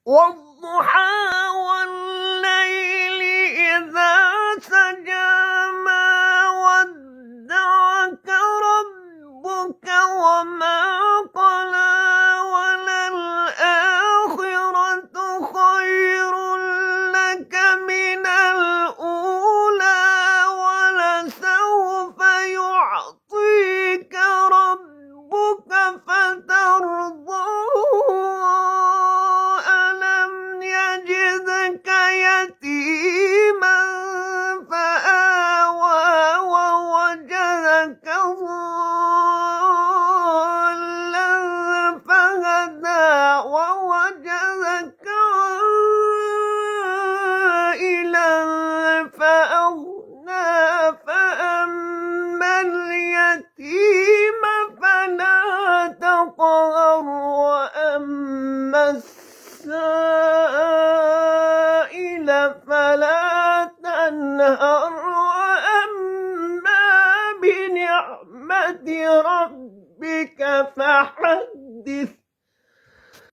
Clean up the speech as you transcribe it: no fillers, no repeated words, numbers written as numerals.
والضحى والليل إذا سجى ما ودعك ربك وما قلى وللآخرة خير لك من الأولى ولسوف يعطيك ربك فترضى ألم يجدك يتيما فآوى ووجدك ضالا فهدى ووجدك عائلا فأغنى فأما اليتيم فلا تقهر وأما السائل فلا تنهر وأما بنعمة ربك فحدث